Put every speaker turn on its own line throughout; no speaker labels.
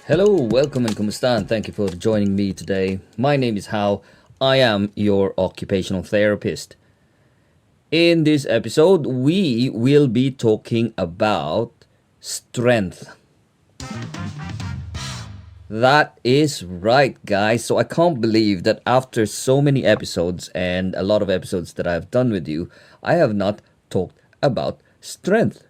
Hello, welcome and kumusta, and thank you for joining me today. My name is Hao. I am your occupational therapist. In this episode, we will be talking about strength. That is right, guys. So I can't believe that after so many episodes and a lot of episodes that I've done with you, I have not talked about strength,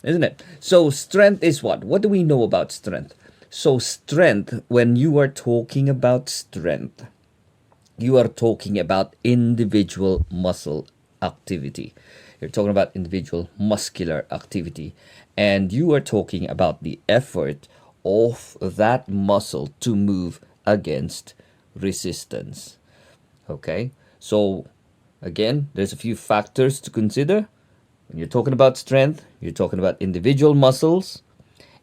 isn't it? So, strength is what? What do we know about strength? So, strength, when you are talking about strength, you are talking about individual muscle activity. You're talking about individual muscular activity. And you are talking about the effort of that muscle to move against resistance. Okay? So, again, there's a few factors to consider. When you're talking about strength, you're talking about individual muscles,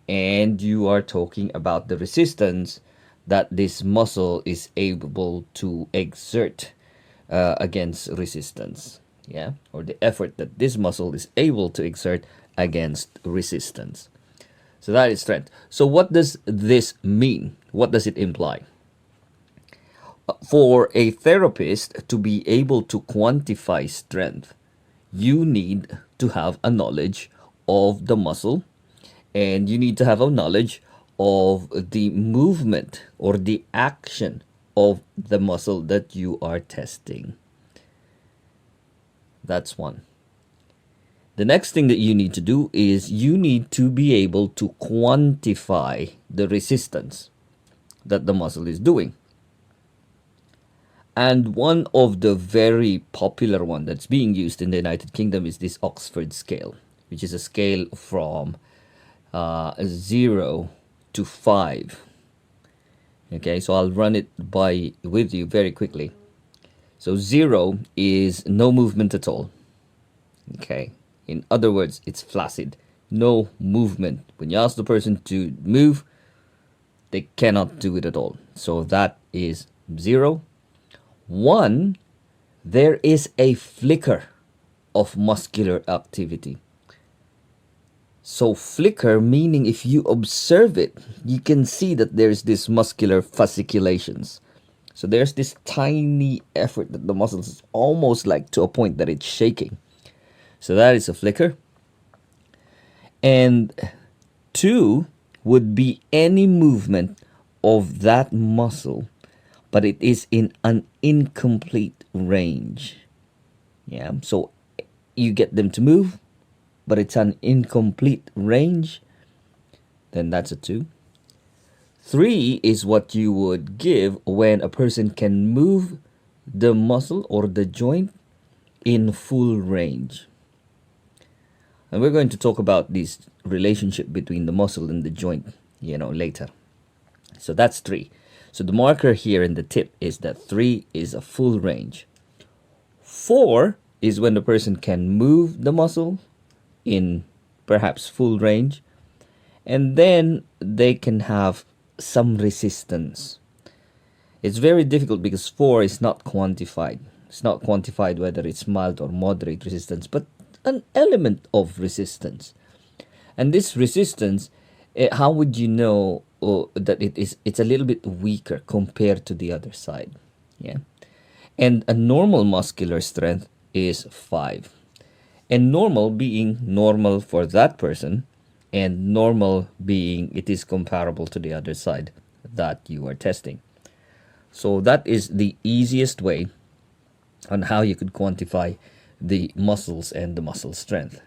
and you are talking about the resistance that this muscle is able to exert against resistance. Yeah, or the effort that this muscle is able to exert against resistance. So that is strength. So what does this mean? What does it imply? For a therapist to be able to quantify strength, you need to have a knowledge of the muscle, and you need to have a knowledge of the movement or the action of the muscle that you are testing. That's one. The next thing that you need to do is you need to be able to quantify the resistance that the muscle is doing. And one of the very popular one that's being used in the United Kingdom is this Oxford scale, which is a scale from 0 to 5. Okay, so I'll run it by with you very quickly. So 0 is no movement at all. Okay, in other words, it's flaccid, no movement. When you ask the person to move, they cannot do it at all. So that is 0. 1, there is a flicker of muscular activity. So flicker meaning if you observe it, you can see that there's this muscular fasciculations. So there's this tiny effort that the muscles is almost like to a point that it's shaking. So that is a flicker. And 2 would be any movement of that muscle, but it is in an incomplete range. Yeah, so you get them to move, but it's an incomplete range, then that's a 2. 3 is what you would give when a person can move the muscle or the joint in full range. And we're going to talk about this relationship between the muscle and the joint, later. So that's 3. So the marker here in the tip is that 3 is a full range. 4 is when the person can move the muscle in perhaps full range, and then they can have some resistance. It's very difficult because 4 is not quantified. It's not quantified whether it's mild or moderate resistance, but an element of resistance. And this resistance, how would you know that it's a little bit weaker compared to the other side? Yeah. And a normal muscular strength is 5. And normal being normal for that person, and normal being it is comparable to the other side that you are testing. So that is the easiest way on how you could quantify the muscles and the muscle strength.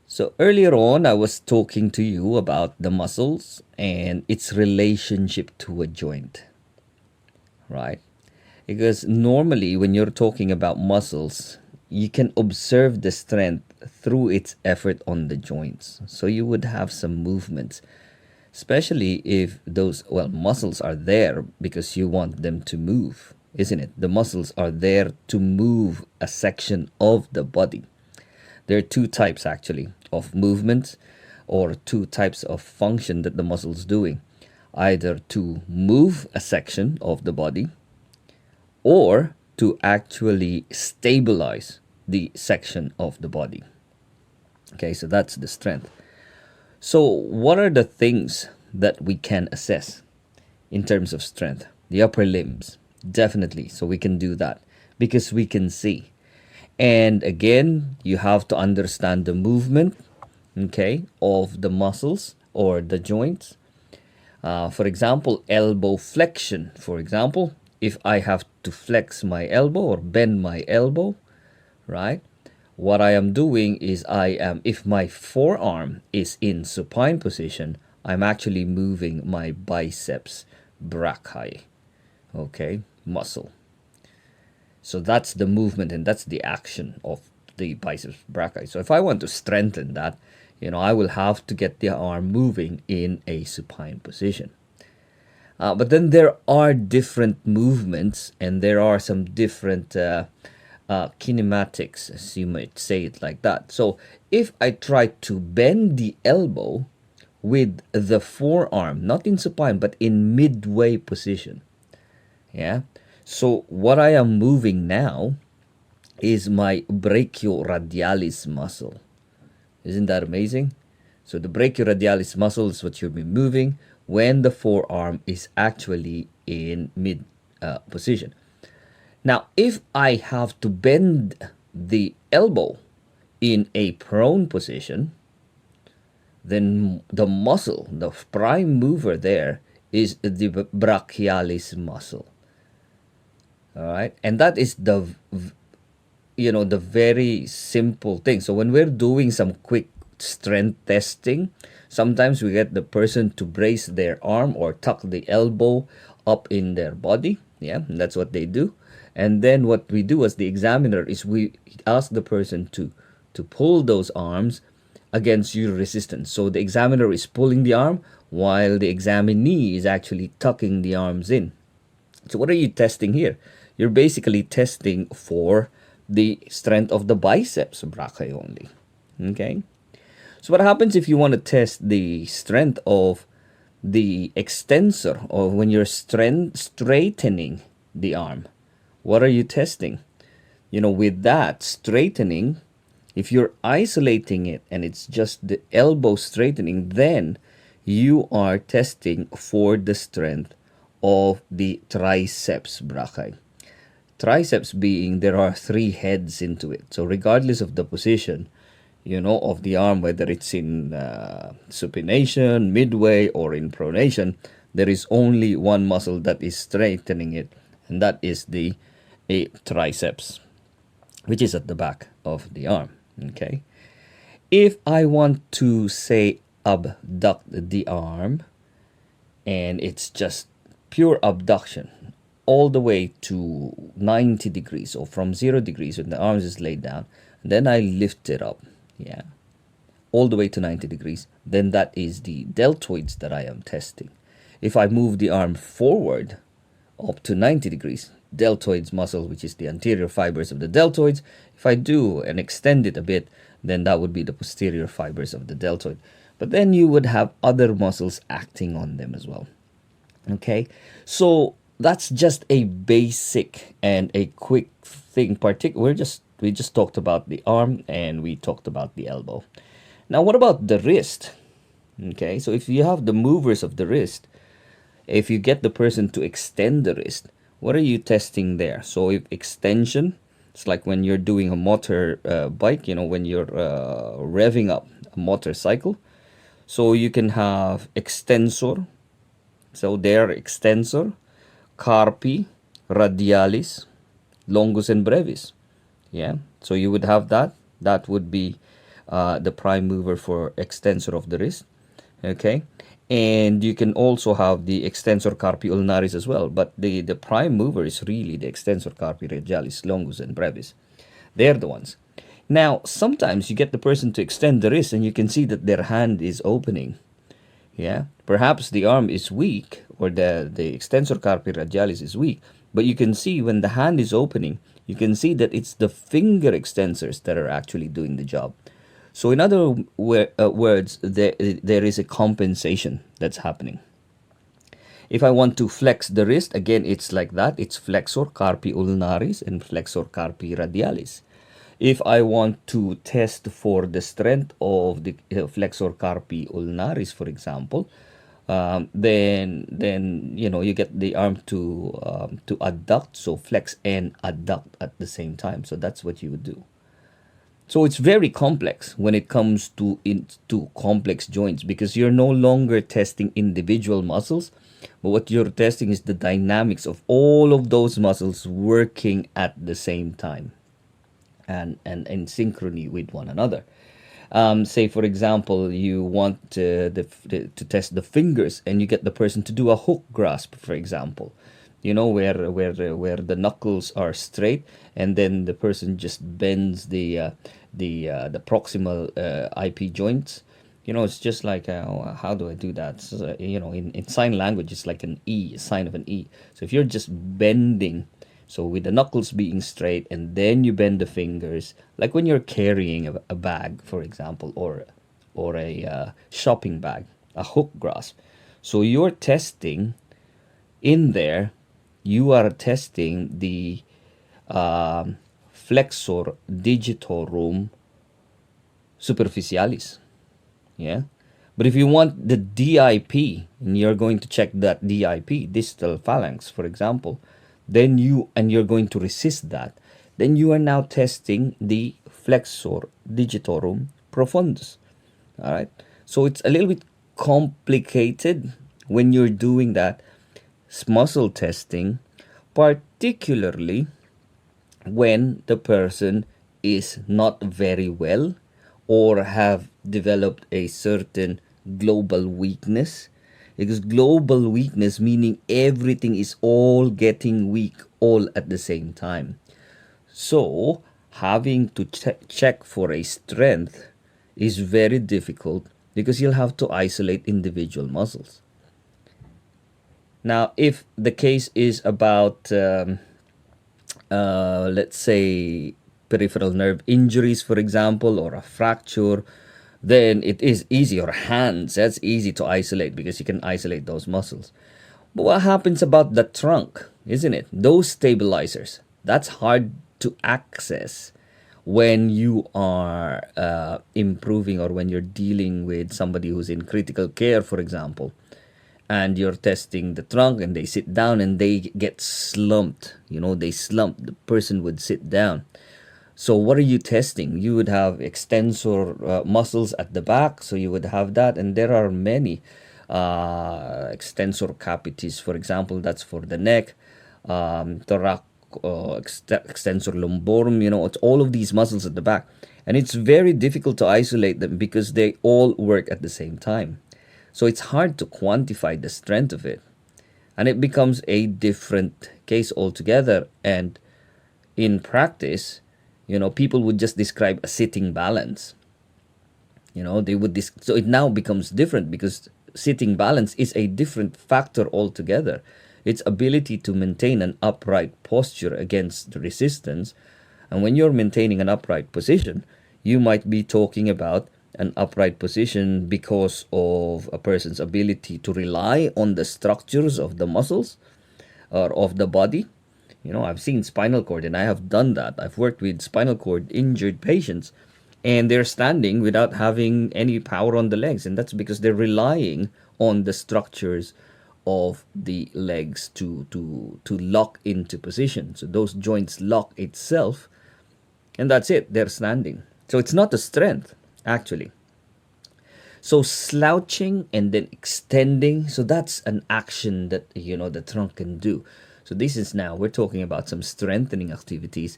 So earlier on, I was talking to you about the muscles and its relationship to a joint, right? Because normally when you're talking about muscles, you can observe the strength through its effort on the joints. So you would have some movements, especially if those, muscles are there because you want them to move, isn't it? The muscles are there to move a section of the body. There are 2 types actually of movement, or 2 types of function that the muscle's doing. Either to move a section of the body, or to actually stabilize the section of the body. Okay, so that's the strength. So, what are the things that we can assess in terms of strength? The upper limbs, definitely. So, we can do that because we can see. And again, you have to understand the movement, okay, of the muscles or the joints. For example, elbow flexion. For example, if I have to flex my elbow or bend my elbow, right? What I am doing is if my forearm is in supine position, I'm actually moving my biceps brachii, okay, muscle. So that's the movement and that's the action of the biceps brachii. So if I want to strengthen that, I will have to get the arm moving in a supine position. But then there are different movements and there are some different kinematics, as you might say it like that. So if I try to bend the elbow with the forearm, not in supine, but in midway position, yeah. So what I am moving now is my brachioradialis muscle. Isn't that amazing? So the brachioradialis muscle is what you'll be moving when the forearm is actually in mid position. Now, if I have to bend the elbow in a prone position, then the muscle, the prime mover there, is the brachialis muscle. All right, and that is the very simple thing. So when we're doing some quick strength testing, sometimes we get the person to brace their arm or tuck the elbow up in their body. Yeah, and that's what they do. And then what we do as the examiner is we ask the person to pull those arms against your resistance. So the examiner is pulling the arm while the examinee is actually tucking the arms in. So what are you testing here? You're basically testing for the strength of the biceps brachii only. Okay? So what happens if you want to test the strength of the extensor, or when you're straightening the arm? What are you testing? With that straightening, if you're isolating it and it's just the elbow straightening, then you are testing for the strength of the triceps brachii. Triceps being there are three heads into it. So regardless of the position, of the arm, whether it's in supination, midway, or in pronation, there is only one muscle that is straightening it, and that is the triceps, which is at the back of the arm. Okay. If I want to say abduct the arm, and it's just pure abduction all the way to 90 degrees, or from 0 degrees when the arms is laid down, and then I lift it up, yeah, all the way to 90 degrees, then that is the deltoids that I am testing. If I move the arm forward up to 90 degrees, deltoids muscle, which is the anterior fibers of the deltoids. If I do and extend it a bit, then that would be the posterior fibers of the deltoid. But then you would have other muscles acting on them as well. Okay, so that's just a basic and a quick thing. We just talked about the arm and we talked about the elbow. Now, what about the wrist? Okay, so if you have the movers of the wrist, if you get the person to extend the wrist, what are you testing there? So if extension, it's like when you're doing a motor bike, when you're revving up a motorcycle. So you can have extensor. So there, extensor, carpi, radialis, longus, and brevis. Yeah. So you would have that. That would be the prime mover for extensor of the wrist. Okay. And you can also have the extensor carpi ulnaris as well. But the prime mover is really the extensor carpi radialis, longus, and brevis. They're the ones. Now, sometimes you get the person to extend the wrist and you can see that their hand is opening. Yeah. Perhaps the arm is weak, or the extensor carpi radialis is weak. But you can see when the hand is opening, you can see that it's the finger extensors that are actually doing the job. So in other words, there is a compensation that's happening. If I want to flex the wrist, again, it's like that. It's flexor carpi ulnaris and flexor carpi radialis. If I want to test for the strength of the flexor carpi ulnaris, for example, then you get the arm to adduct, so flex and adduct at the same time. So that's what you would do. So it's very complex when it comes to complex joints, because you're no longer testing individual muscles, but what you're testing is the dynamics of all of those muscles working at the same time and in synchrony with one another. Say, for example, you want to test the fingers, and you get the person to do a hook grasp, for example. Where the knuckles are straight, and then the person just bends the proximal IP joints. It's just like, how do I do that? So, in sign language, it's like an E, a sign of an E. So if you're just bending, so with the knuckles being straight, and then you bend the fingers, like when you're carrying a bag, for example, or a shopping bag, a hook grasp. So you're testing in there, you are testing the flexor digitorum superficialis. Yeah. But if you want the DIP, and you're going to check that DIP, distal phalanx, for example, then you're going to resist that, then you are now testing the flexor digitorum profundus. All right. So it's a little bit complicated when you're doing that muscle testing, particularly when the person is not very well or have developed a certain global weakness. Because global weakness meaning everything is all getting weak all at the same time. So having to check for a strength is very difficult, because you'll have to isolate individual muscles. Now, if the case is about, let's say, peripheral nerve injuries, for example, or a fracture, then it is easy. Or hands, that's easy to isolate, because you can isolate those muscles. But what happens about the trunk, isn't it? Those stabilizers, that's hard to access when you are improving, or when you're dealing with somebody who's in critical care, for example, and you're testing the trunk, and they sit down and they get slumped. They slump. The person would sit down. So what are you testing? You would have extensor muscles at the back, so you would have that, and there are many extensor capitis, for example, that's for the neck, thorac, extensor lumborum. It's all of these muscles at the back, and it's very difficult to isolate them because they all work at the same time. So it's hard to quantify the strength of it, and it becomes a different case altogether. And in practice, people would just describe a sitting balance. They would so it now becomes different, because sitting balance is a different factor altogether. Its ability to maintain an upright posture against resistance. And when you're maintaining an upright position, you might be talking about an upright position because of a person's ability to rely on the structures of the muscles or of the body. I've seen spinal cord, and I have done that. I've worked with spinal cord injured patients, and they're standing without having any power on the legs, and that's because they're relying on the structures of the legs to lock into position. So those joints lock itself, and that's it. They're standing. So it's not a strength, actually. So slouching and then extending, so that's an action that the trunk can do. So this is, now we're talking about some strengthening activities,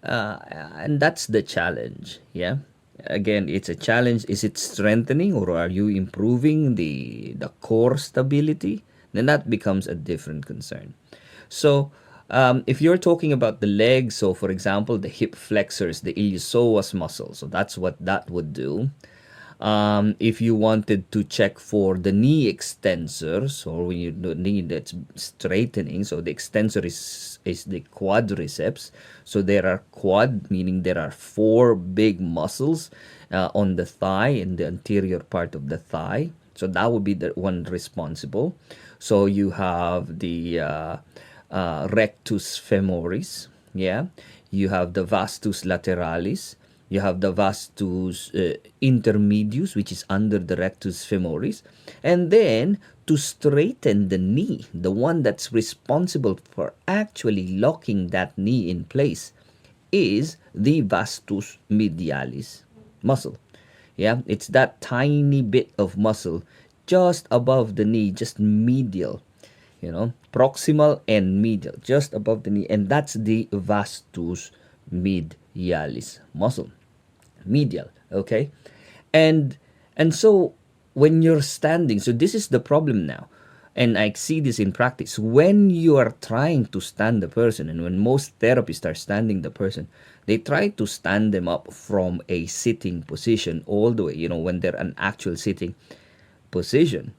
and that's the challenge. Yeah, again, it's a challenge. Is it strengthening, or are you improving the core stability? Then that becomes a different concern. So if you're talking about the legs, so for example, the hip flexors, the iliopsoas muscle, so that's what that would do. If you wanted to check for the knee extensors, or when you need that's straightening, so the extensor is the quadriceps. So there are quad, meaning there are 4 big muscles on the thigh, in the anterior part of the thigh. So that would be the one responsible. So you have the rectus femoris. Yeah, you have the vastus lateralis, you have the vastus intermedius, which is under the rectus femoris, and then to straighten the knee, the one that's responsible for actually locking that knee in place, is the vastus medialis muscle. Yeah, it's that tiny bit of muscle just above the knee, just medial, proximal and medial, just above the knee, and that's the vastus medialis muscle, medial. Okay, and so when you're standing, so this is the problem now, and I see this in practice when you are trying to stand the person, and when most therapists are standing the person, they try to stand them up from a sitting position all the way, when they're an actual sitting position.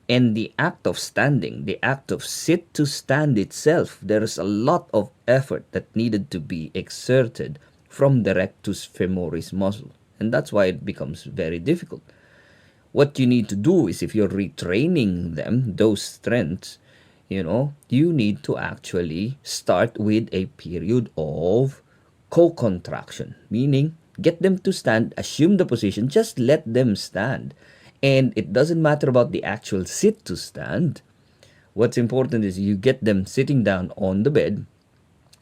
And the act of standing, the act of sit to stand itself, there's a lot of effort that needed to be exerted from the rectus femoris muscle. And that's why it becomes very difficult. What you need to do is, if you're retraining them, those strengths, you need to actually start with a period of co-contraction, meaning get them to stand, assume the position, just let them stand. And it doesn't matter about the actual sit to stand. What's important is you get them sitting down on the bed.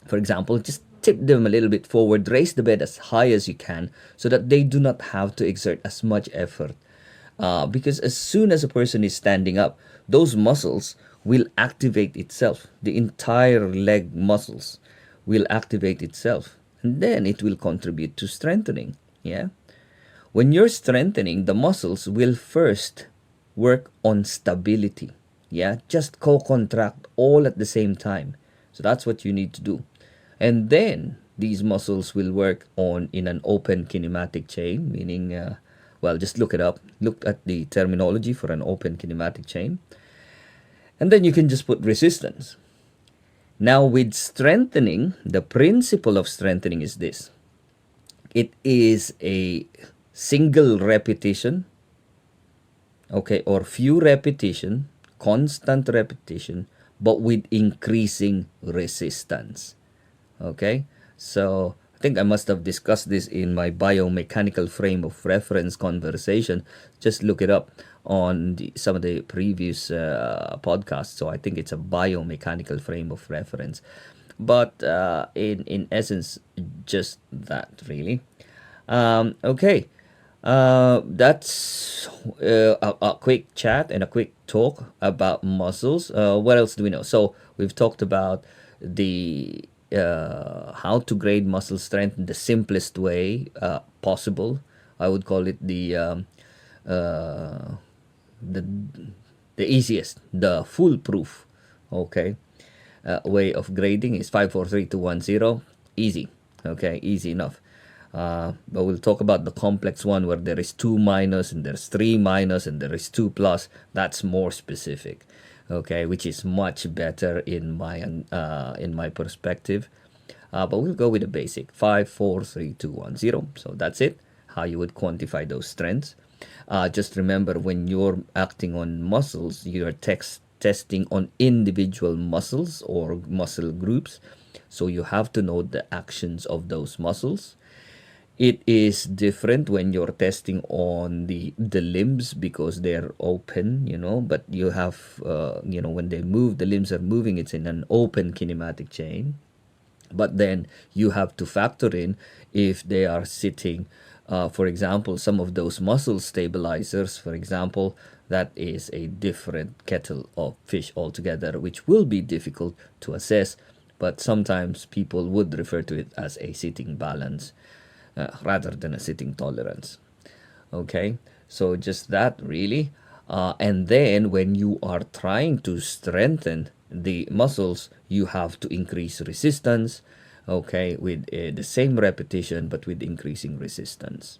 For example, just tip them a little bit forward, raise the bed as high as you can so that they do not have to exert as much effort. Because as soon as a person is standing up, those muscles will activate itself. The entire leg muscles will activate itself. And then it will contribute to strengthening. Yeah. When you're strengthening, the muscles will first work on stability. Yeah, just co-contract all at the same time. So that's what you need to do. And then these muscles will work on in an open kinematic chain, meaning, just look it up. Look at the terminology for an open kinematic chain. And then you can just put resistance. Now with strengthening, the principle of strengthening is this. It is a single repetition, okay, or few repetition, constant repetition, but with increasing resistance. Okay, so I think I must have discussed this in my biomechanical frame of reference conversation. Just look it up on some of the previous podcasts. So I think it's a biomechanical frame of reference, but in essence, just that really. Okay. That's a quick chat and a quick talk about muscles. What else do we know? So we've talked about the how to grade muscle strength in the simplest way possible. I would call it the easiest, the foolproof, okay, way of grading is 5, 4, 3, 2, 1, 0. Easy, okay, easy enough. But we'll talk about the complex one where there is 2 minus and there's 3 minus and there is 2 plus. That's more specific, okay, which is much better in my perspective. But we'll go with the basic 5, 4, 3, 2, 1, 0. So that's it. How you would quantify those strengths. Just remember, when you're acting on muscles, you're testing on individual muscles or muscle groups. So you have to know the actions of those muscles. It is different when you're testing on the limbs because they're open, but you have, when they move, the limbs are moving, it's in an open kinematic chain. But then you have to factor in if they are sitting, for example, some of those muscle stabilizers, for example, that is a different kettle of fish altogether, which will be difficult to assess. But sometimes people would refer to it as a sitting balance. Rather than a sitting tolerance. Okay, so just that really. And then when you are trying to strengthen the muscles, you have to increase resistance, okay, with the same repetition but with increasing resistance.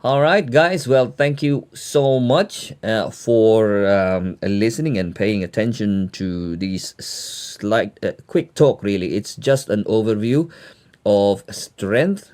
All right, guys. Well, thank you so much for listening and paying attention to these quick talk. Really, it's just an overview of strength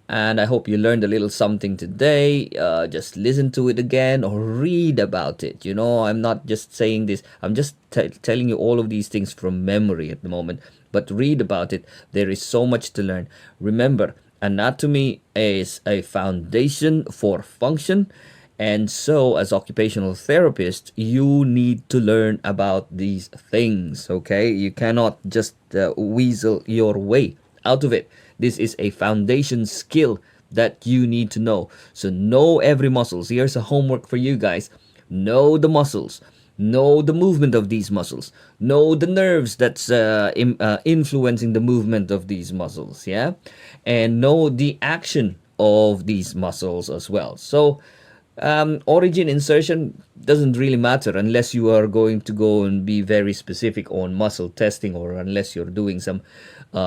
And I hope you learned a little something today. Just listen to it again or read about it. I'm not just saying this, I'm just telling you all of these things from memory at the moment. But read about it. There is so much to learn. Remember, anatomy is a foundation for function. And so, as occupational therapists, you need to learn about these things, okay? You cannot just weasel your way out of it. This is a foundation skill that you need to know. So know every muscles. Here's a homework for you guys. Know the muscles. Know the movement of these muscles. Know the nerves that's influencing the movement of these muscles, yeah? And know the action of these muscles as well. So origin insertion doesn't really matter unless you are going to go and be very specific on muscle testing, or unless you're doing some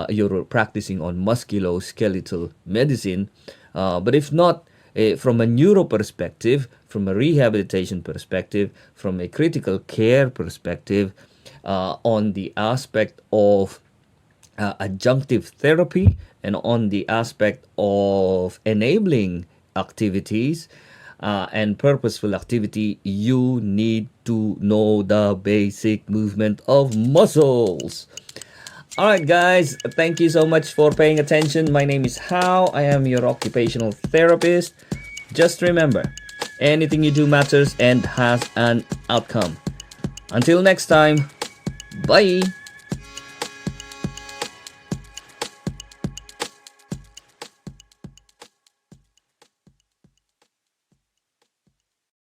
you're practicing on musculoskeletal medicine. But if not, from a neuro perspective, from a rehabilitation perspective, from a critical care perspective, on the aspect of adjunctive therapy, and on the aspect of enabling activities and purposeful activity, you need to know the basic movement of muscles. All right, guys, thank you so much for paying attention. My name is Hao. I am your occupational therapist. Just remember, anything you do matters and has an outcome. Until next time, bye.